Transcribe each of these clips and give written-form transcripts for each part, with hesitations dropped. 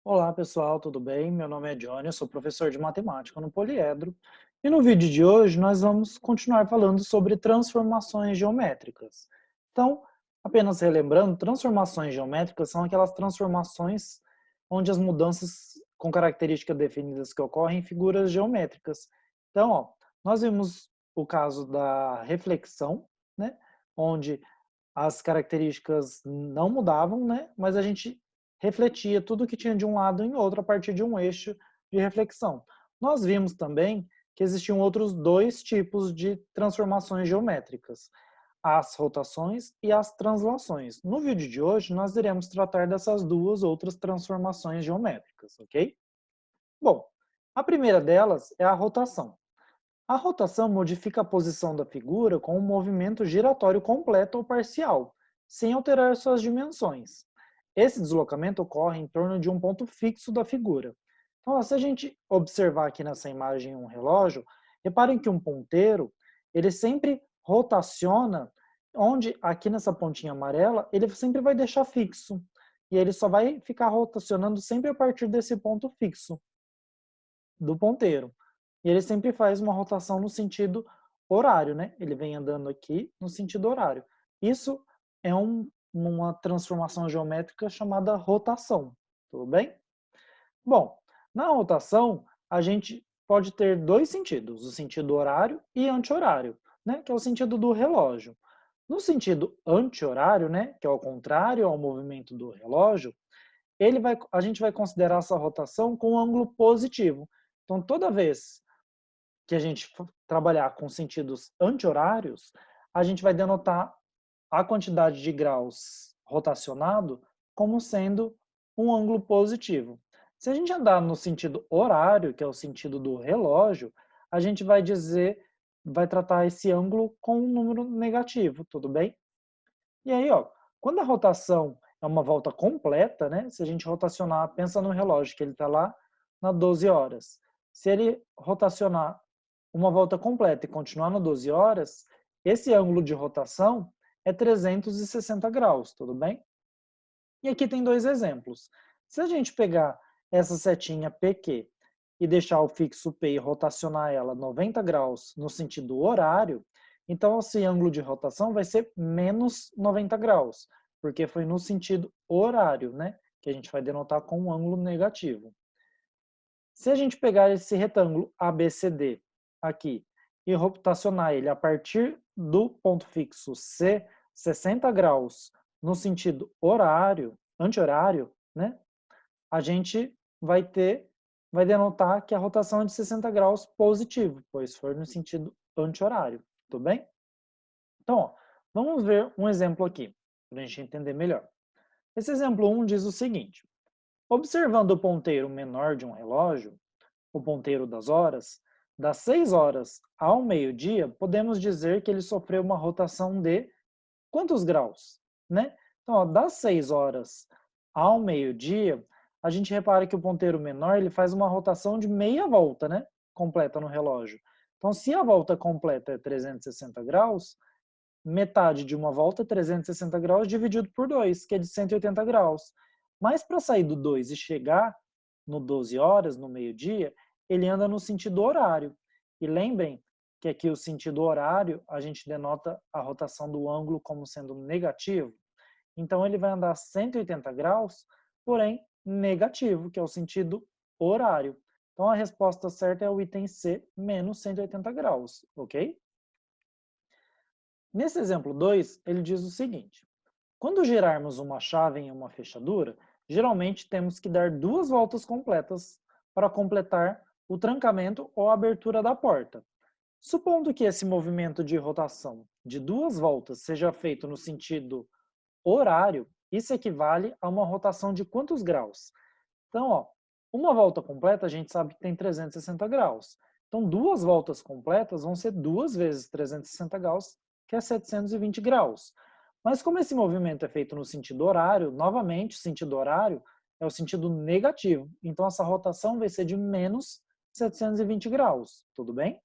Olá pessoal, tudo bem? Meu nome é Johnny, eu sou professor de matemática no Poliedro e no vídeo de hoje nós vamos continuar falando sobre transformações geométricas. Então, apenas relembrando, transformações geométricas são aquelas transformações onde as mudanças com características definidas que ocorrem em figuras geométricas. Então, nós vimos o caso da reflexão, né, onde as características não mudavam, né, mas a gente refletia tudo que tinha de um lado em outro a partir de um eixo de reflexão. Nós vimos também que existiam outros dois tipos de transformações geométricas, as rotações e as translações. No vídeo de hoje, nós iremos tratar dessas duas outras transformações geométricas, ok? Bom, a primeira delas é a rotação. A rotação modifica a posição da figura com um movimento giratório completo ou parcial, sem alterar suas dimensões. Esse deslocamento ocorre em torno de um ponto fixo da figura. Então, se a gente observar aqui nessa imagem um relógio, reparem que um ponteiro, ele sempre rotaciona, onde aqui nessa pontinha amarela, ele sempre vai deixar fixo. E ele só vai ficar rotacionando sempre a partir desse ponto fixo do ponteiro. E ele sempre faz uma rotação no sentido horário, né? Ele vem andando aqui no sentido horário. Isso é uma transformação geométrica chamada rotação, tudo bem? Bom, na rotação, a gente pode ter dois sentidos, o sentido horário e anti-horário, né? Que é o sentido do relógio. No sentido anti-horário, né, que é o contrário ao movimento do relógio, a gente vai considerar essa rotação com um ângulo positivo. Então, toda vez que a gente trabalhar com sentidos anti-horários, a gente vai denotar a quantidade de graus rotacionado como sendo um ângulo positivo. Se a gente andar no sentido horário, que é o sentido do relógio, a gente vai tratar esse ângulo com um número negativo, tudo bem? E aí, quando a rotação é uma volta completa, né? Se a gente rotacionar, pensa no relógio que ele está lá na 12 horas. Se ele rotacionar uma volta completa e continuar no 12 horas, esse ângulo de rotação é 360 graus, tudo bem? E aqui tem dois exemplos. Se a gente pegar essa setinha PQ e deixar o fixo P e rotacionar ela 90 graus no sentido horário, então esse ângulo de rotação vai ser menos 90 graus, porque foi no sentido horário, né? Que a gente vai denotar com um ângulo negativo. Se a gente pegar esse retângulo ABCD aqui e rotacionar ele a partir do ponto fixo C, 60 graus, no sentido horário, anti-horário, né? A gente vai denotar que a rotação é de 60 graus positivo, pois for no sentido anti-horário, tudo bem? Então, vamos ver um exemplo aqui, para a gente entender melhor. Esse exemplo 1 diz o seguinte: observando o ponteiro menor de um relógio, o ponteiro das horas, das 6 horas ao meio-dia, podemos dizer que ele sofreu uma rotação de quantos graus? Né? Então, das 6 horas ao meio-dia, a gente repara que o ponteiro menor ele faz uma rotação de meia volta, né? Completa no relógio. Então, se a volta completa é 360 graus, metade de uma volta é 360 graus dividido por 2, que é de 180 graus. Mas para sair do 2 e chegar no 12 horas, no meio-dia, ele anda no sentido horário. E lembrem que aqui o sentido horário, a gente denota a rotação do ângulo como sendo negativo. Então ele vai andar 180 graus, porém negativo, que é o sentido horário. Então a resposta certa é o item C, menos 180 graus, ok? Nesse exemplo 2, ele diz o seguinte: quando girarmos uma chave em uma fechadura, geralmente temos que dar duas voltas completas para completar o trancamento ou abertura da porta. Supondo que esse movimento de rotação de duas voltas seja feito no sentido horário, isso equivale a uma rotação de quantos graus? Então, uma volta completa a gente sabe que tem 360 graus. Então, duas voltas completas vão ser 2 vezes 360 graus, que é 720 graus. Mas como esse movimento é feito no sentido horário, novamente, o sentido horário é o sentido negativo. Então, essa rotação vai ser de menos 720 graus. Tudo bem?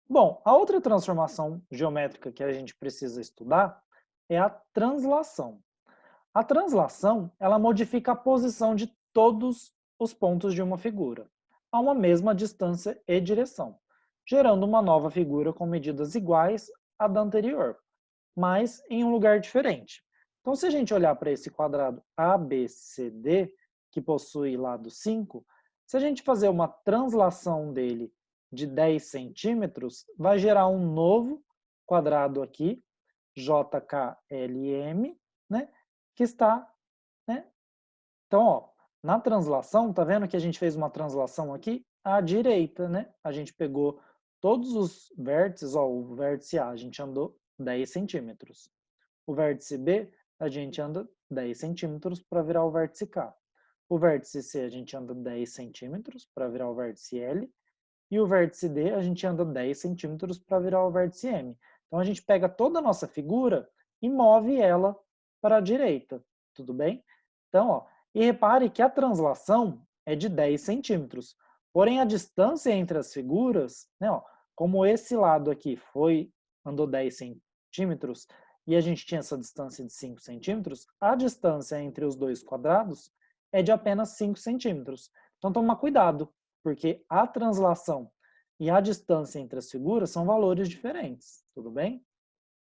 Bom, a outra transformação geométrica que a gente precisa estudar é a translação. A translação, ela modifica a posição de todos os pontos de uma figura, a uma mesma distância e direção, gerando uma nova figura com medidas iguais à da anterior, mas em um lugar diferente. Então, se a gente olhar para esse quadrado ABCD, que possui lado 5, se a gente fazer uma translação dele de 10 centímetros, vai gerar um novo quadrado aqui, JKLM, né, que está, né? Então, ó, na translação, tá vendo que a gente fez uma translação aqui à direita, né? A gente pegou todos os vértices, ó, o vértice A, a gente andou 10 centímetros. O vértice B, a gente anda 10 centímetros para virar o vértice K. O vértice C, a gente anda 10 centímetros para virar o vértice L. E o vértice D, a gente anda 10 centímetros para virar o vértice M. Então, a gente pega toda a nossa figura e move ela para a direita, tudo bem? Então, ó, e repare que a translação é de 10 centímetros. Porém, a distância entre as figuras, né, ó, como esse lado aqui andou 10 centímetros e a gente tinha essa distância de 5 centímetros, a distância entre os dois quadrados é de apenas 5 centímetros. Então, toma cuidado, porque a translação e a distância entre as figuras são valores diferentes, tudo bem?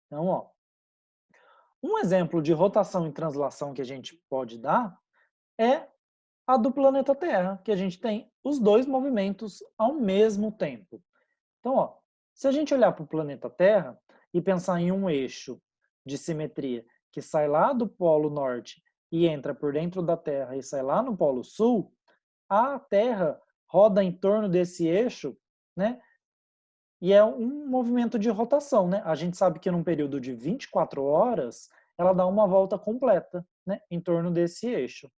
Então, ó, um exemplo de rotação e translação que a gente pode dar é a do planeta Terra, que a gente tem os dois movimentos ao mesmo tempo. Então, ó, se a gente olhar para o planeta Terra e pensar em um eixo de simetria que sai lá do Polo Norte e entra por dentro da Terra e sai lá no Polo Sul, a Terra roda em torno desse eixo, né? E é um movimento de rotação, né? A gente sabe que num período de 24 horas, ela dá uma volta completa, né, em torno desse eixo.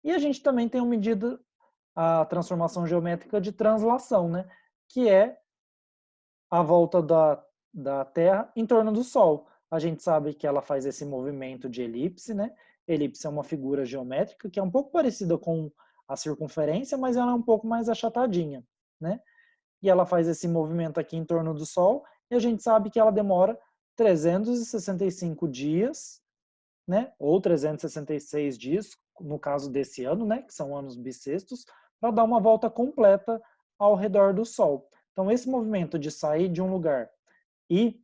E a gente também tem uma medida, a transformação geométrica de translação, né, que é a volta da Terra em torno do Sol. A gente sabe que ela faz esse movimento de elipse, né? Elipse é uma figura geométrica que é um pouco parecida com a circunferência, mas ela é um pouco mais achatadinha, né? E ela faz esse movimento aqui em torno do Sol, e a gente sabe que ela demora 365 dias, né? Ou 366 dias, no caso desse ano, né? Que são anos bissextos, para dar uma volta completa ao redor do Sol. Então, esse movimento de sair de um lugar e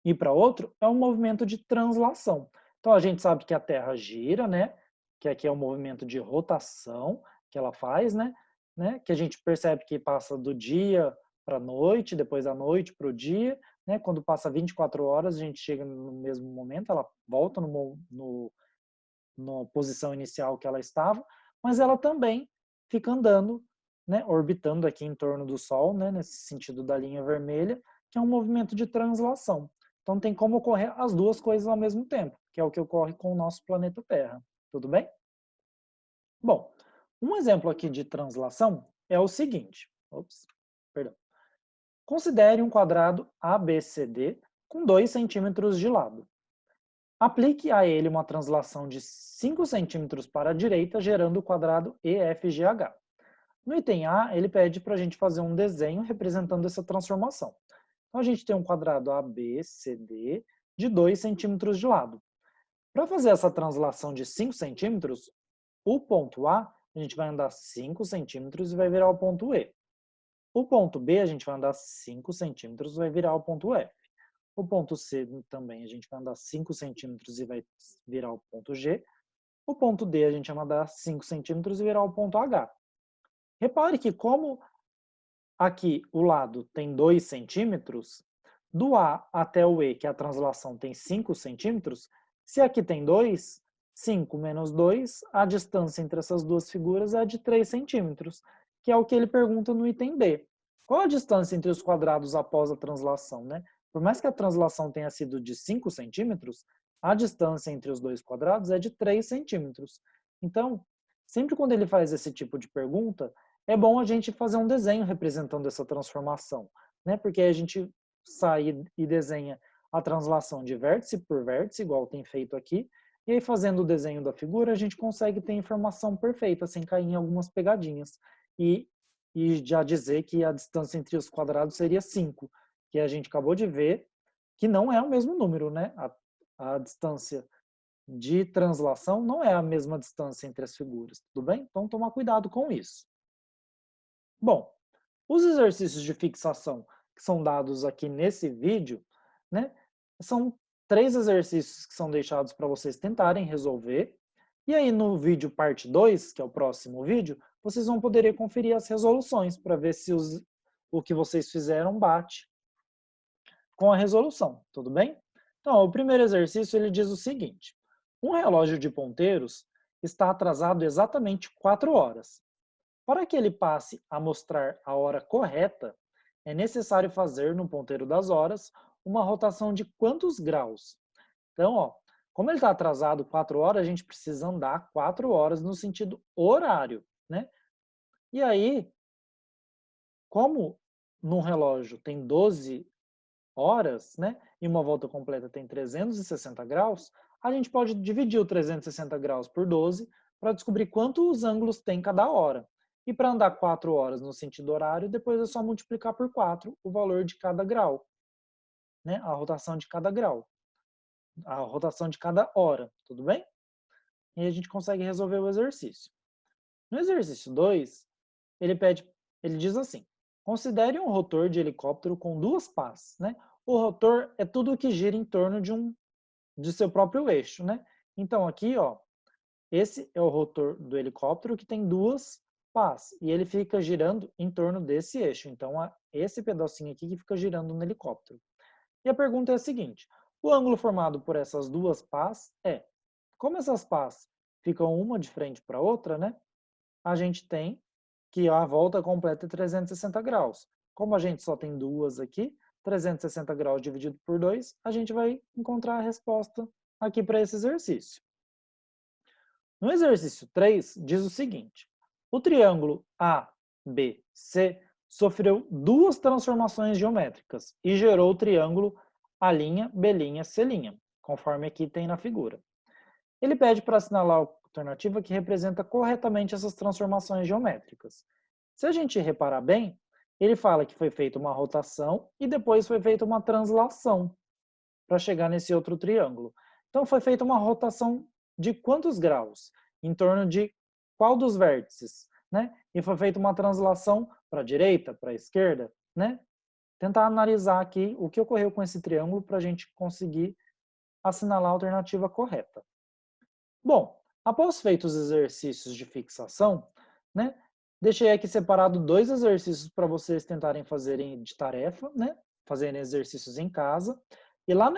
ir para outro é um movimento de translação. Então, a gente sabe que a Terra gira, né? Que aqui é o movimento de rotação que ela faz, né? Que a gente percebe que passa do dia para a noite, depois da noite para o dia, né? Quando passa 24 horas, a gente chega no mesmo momento, ela volta na posição inicial que ela estava, mas ela também fica andando, né, orbitando aqui em torno do Sol, né, nesse sentido da linha vermelha, que é um movimento de translação. Então tem como ocorrer as duas coisas ao mesmo tempo, que é o que ocorre com o nosso planeta Terra. Tudo bem? Bom, um exemplo aqui de translação é o seguinte. Ops, perdão. Considere um quadrado ABCD com 2 centímetros de lado. Aplique a ele uma translação de 5 centímetros para a direita, gerando o quadrado EFGH. No item A, ele pede para a gente fazer um desenho representando essa transformação. Então, a gente tem um quadrado ABCD de 2 centímetros de lado. Para fazer essa translação de 5 centímetros, o ponto A gente vai andar 5 centímetros e vai virar o ponto E. O ponto B, a gente vai andar 5 centímetros e vai virar o ponto F. O ponto C também a gente vai andar 5 centímetros e vai virar o ponto G. O ponto D a gente vai andar 5 centímetros e virar o ponto H. Repare que como aqui o lado tem 2 centímetros, do A até o E, que é a translação tem 5 centímetros, se aqui tem 2, 5 menos 2, a distância entre essas duas figuras é de 3 centímetros, que é o que ele pergunta no item B. Qual a distância entre os quadrados após a translação, né? Por mais que a translação tenha sido de 5 centímetros, a distância entre os dois quadrados é de 3 centímetros. Então, sempre quando ele faz esse tipo de pergunta, é bom a gente fazer um desenho representando essa transformação, né? Porque aí a gente sai e desenha a translação de vértice por vértice, igual tem feito aqui, e aí fazendo o desenho da figura, a gente consegue ter a informação perfeita, sem cair em algumas pegadinhas. E, e já dizer que a distância entre os quadrados seria 5, que a gente acabou de ver que não é o mesmo número, né? A distância de translação não é a mesma distância entre as figuras, tudo bem? Então, tomar cuidado com isso. Bom, os exercícios de fixação que são dados aqui nesse vídeo, né, são 3 exercícios que são deixados para vocês tentarem resolver. E aí no vídeo parte 2, que é o próximo vídeo, vocês vão poder conferir as resoluções para ver se o que vocês fizeram bate com a resolução, tudo bem? Então, o primeiro exercício ele diz o seguinte: um relógio de ponteiros está atrasado exatamente 4 horas. Para que ele passe a mostrar a hora correta, é necessário fazer no ponteiro das horas uma rotação de quantos graus? Então, ó, como ele está atrasado 4 horas, a gente precisa andar 4 horas no sentido horário, né? E aí, como num relógio tem 12 horas, né, e uma volta completa tem 360 graus, a gente pode dividir o 360 graus por 12 para descobrir quantos ângulos tem cada hora. E para andar 4 horas no sentido horário, depois é só multiplicar por 4 o valor de cada grau, né, a rotação de cada grau, a rotação de cada hora, tudo bem? E a gente consegue resolver o exercício. No exercício 2, ele diz assim: considere um rotor de helicóptero com 2 pás, né? O rotor é tudo que gira em torno de seu próprio eixo, né? Então aqui, ó, esse é o rotor do helicóptero que tem 2 pás e ele fica girando em torno desse eixo. Então esse pedacinho aqui que fica girando no helicóptero. E a pergunta é a seguinte: o ângulo formado por essas 2 pás é, como essas pás ficam uma de frente para a outra, né? A gente tem que a volta completa é 360 graus. Como a gente só tem duas aqui, 360 graus dividido por 2, a gente vai encontrar a resposta aqui para esse exercício. No exercício 3, diz o seguinte: o triângulo ABC sofreu 2 transformações geométricas e gerou o triângulo A'B'C', conforme aqui tem na figura. Ele pede para assinalar a alternativa que representa corretamente essas transformações geométricas. Se a gente reparar bem, ele fala que foi feita uma rotação e depois foi feita uma translação para chegar nesse outro triângulo. Então foi feita uma rotação de quantos graus? Em torno de qual dos vértices? Né? E foi feita uma translação para a direita, para a esquerda? Né? Tentar analisar aqui o que ocorreu com esse triângulo para a gente conseguir assinalar a alternativa correta. Bom, após feitos os exercícios de fixação, né, deixei aqui separado 2 exercícios para vocês tentarem fazerem de tarefa, né, fazerem exercícios em casa. E lá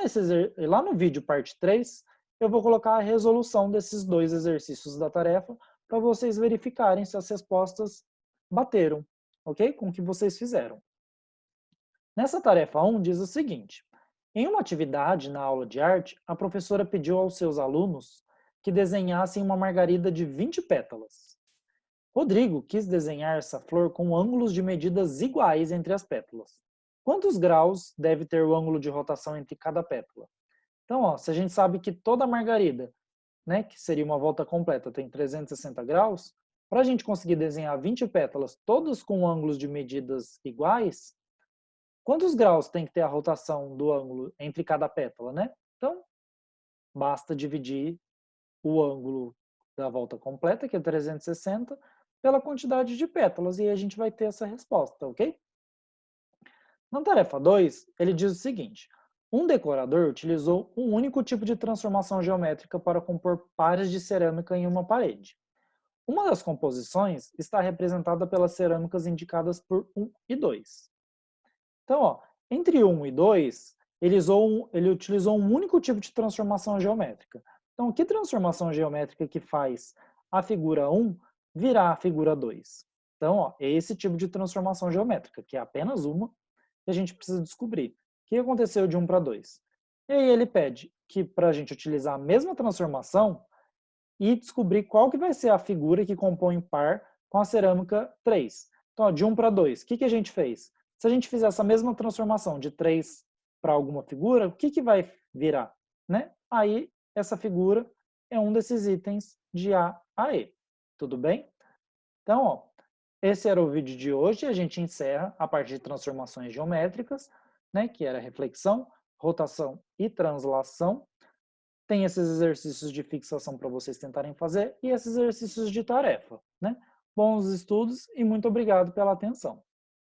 no vídeo parte 3, eu vou colocar a resolução desses 2 exercícios da tarefa para vocês verificarem se as respostas bateram, ok? Com o que vocês fizeram. Nessa tarefa 1 diz o seguinte: em uma atividade na aula de arte, a professora pediu aos seus alunos que desenhassem uma margarida de 20 pétalas. Rodrigo quis desenhar essa flor com ângulos de medidas iguais entre as pétalas. Quantos graus deve ter o ângulo de rotação entre cada pétala? Então, ó, se a gente sabe que toda margarida, né, que seria uma volta completa, tem 360 graus, para a gente conseguir desenhar 20 pétalas, todos com ângulos de medidas iguais, quantos graus tem que ter a rotação do ângulo entre cada pétala, né? Então, basta dividir o ângulo da volta completa, que é 360, pela quantidade de pétalas, e aí a gente vai ter essa resposta, ok? Na tarefa 2, ele diz o seguinte: um decorador utilizou um único tipo de transformação geométrica para compor pares de cerâmica em uma parede. Uma das composições está representada pelas cerâmicas indicadas por 1 e 2. Então, ó, entre 1 e 2, ele utilizou um único tipo de transformação geométrica. Então, que transformação geométrica que faz a figura 1 virar a figura 2? Então, ó, é esse tipo de transformação geométrica, que é apenas uma, que a gente precisa descobrir. O que aconteceu de 1 para 2? E aí ele pede que para a gente utilizar a mesma transformação e descobrir qual que vai ser a figura que compõe par com a cerâmica 3. Então, ó, de 1 para 2, o que a gente fez? Se a gente fizer essa mesma transformação de 3 para alguma figura, o que vai virar? Né? Aí, essa figura é um desses itens de A a E. Tudo bem? Então, ó, esse era o vídeo de hoje. A gente encerra a parte de transformações geométricas, né, que era reflexão, rotação e translação. Tem esses exercícios de fixação para vocês tentarem fazer e esses exercícios de tarefa, né? Bons estudos e muito obrigado pela atenção.